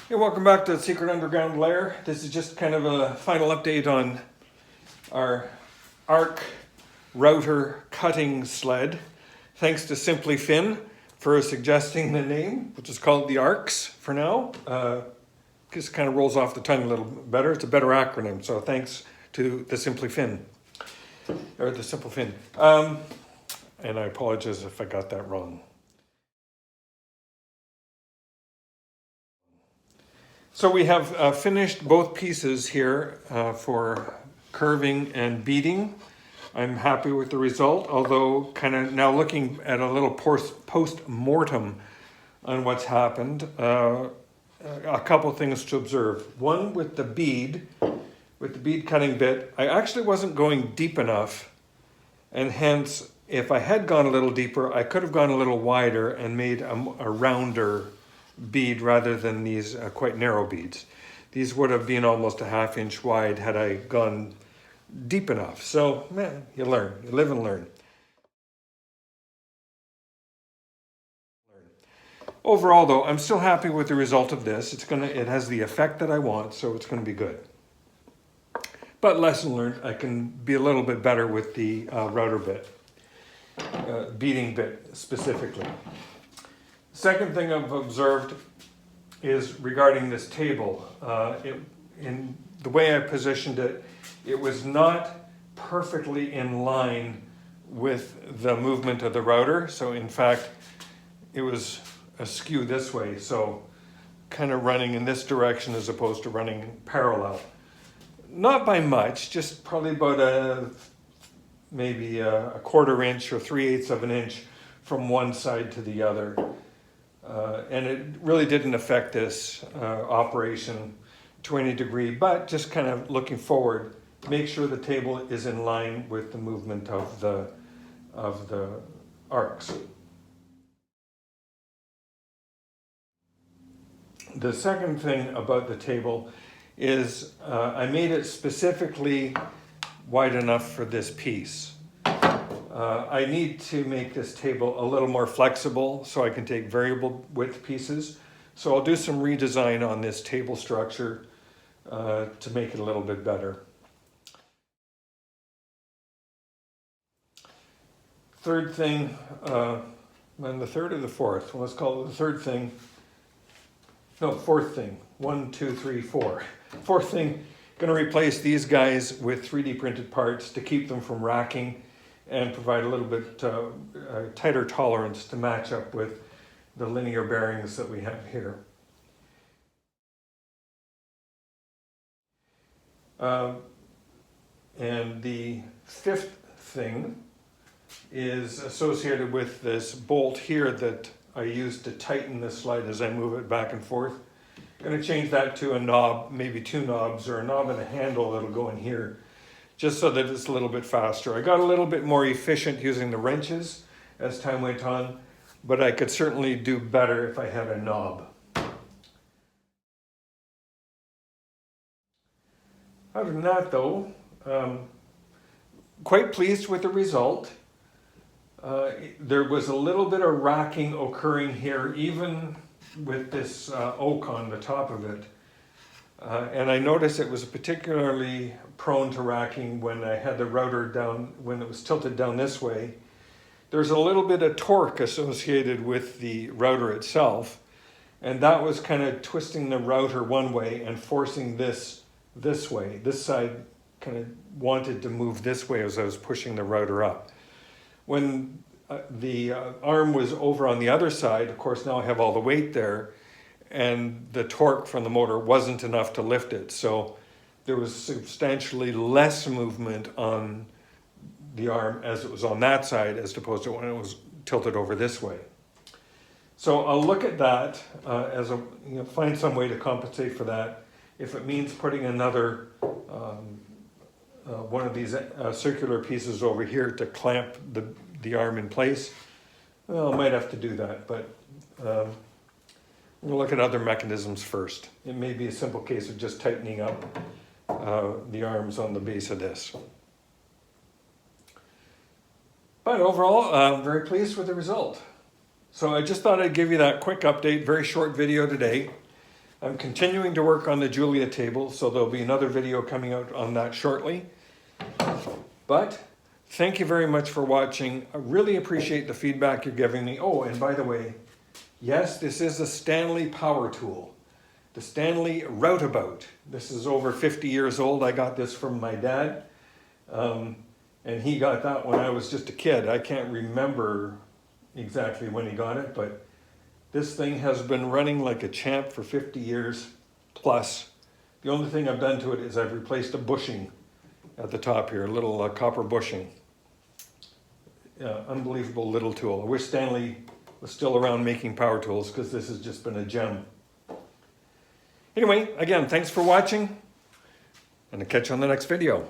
Hey, welcome back to the Secret Underground Lair. This is just kind of a final update on our ARC Router Cutting Sled. Thanks to Simply Fin for suggesting the name, which is called the ARCS for now. Just kind of rolls off the tongue a little better. It's a better acronym, so thanks to the Simply Fin, or the Simple Fin. And I apologize if I got that wrong. So we have finished both pieces here for curving and beading. I'm happy with the result, although kind of now looking at a little post-mortem on what's happened, a couple things to observe. One, with the bead cutting bit, I actually wasn't going deep enough, and hence, if I had gone a little deeper, I could have gone a little wider and made a rounder bead rather than these quite narrow beads. These would have been almost a ½ inch wide had I gone deep enough. So, man, you learn, you live and learn. Overall though, I'm still happy with the result of this. It has the effect that I want, so it's gonna be good. But lesson learned, I can be a little bit better with the router bit, beading bit specifically. Second thing I've observed is regarding this table. In the way I positioned it, it was not perfectly in line with the movement of the router. So in fact, it was askew this way. So kind of running in this direction as opposed to running parallel. Not by much, just probably about maybe a ¼ inch or 3/8 of an inch from one side to the other. And it really didn't affect this operation to any degree, but just kind of looking forward, make sure the table is in line with the movement of the ARCS. The second thing about the table is I made it specifically wide enough for this piece. I need to make this table a little more flexible so I can take variable width pieces. So I'll do some redesign on this table structure to make it a little bit better. Third thing, and the third or the fourth? Well, let's call it the third thing. No, fourth thing. 1, 2, 3, 4. Fourth thing, going to replace these guys with 3D printed parts to keep them from racking and provide a little bit tighter tolerance to match up with the linear bearings that we have here. And the fifth thing is associated with this bolt here that I use to tighten the sled as I move it back and forth. I'm going to change that to a knob, maybe 2 knobs, or a knob and a handle that'll go in here, just so that it's a little bit faster. I got a little bit more efficient using the wrenches as time went on, but I could certainly do better if I had a knob. Other than that though, quite pleased with the result. There was a little bit of racking occurring here, even with this oak on the top of it. And I noticed it was particularly prone to racking when I had the router down, when it was tilted down this way. There's a little bit of torque associated with the router itself, and that was kind of twisting the router one way and forcing this way. This side kind of wanted to move this way as I was pushing the router up. When the arm was over on the other side, of course now I have all the weight there, and the torque from the motor wasn't enough to lift it. So there was substantially less movement on the arm as it was on that side as opposed to when it was tilted over this way. So I'll look at that as a, find some way to compensate for that. If it means putting another one of these circular pieces over here to clamp the arm in place, well, I might have to do that, but we'll look at other mechanisms first. It may be a simple case of just tightening up the arms on the base of this. But overall, I'm very pleased with the result. So I just thought I'd give you that quick update, very short video today. I'm continuing to work on the Julia table, so there'll be another video coming out on that shortly. But thank you very much for watching. I really appreciate the feedback you're giving me. Oh, and by the way, yes, this is a Stanley power tool. The Stanley Routeabout. This is over 50 years old. I got this from my dad. And he got that when I was just a kid. I can't remember exactly when he got it, but this thing has been running like a champ for 50 years plus. The only thing I've done to it is I've replaced a bushing at the top here, a little copper bushing. Unbelievable little tool. I wish Stanley was still around making power tools, because this has just been a gem. Anyway, again, thanks for watching, and I'll catch you on the next video.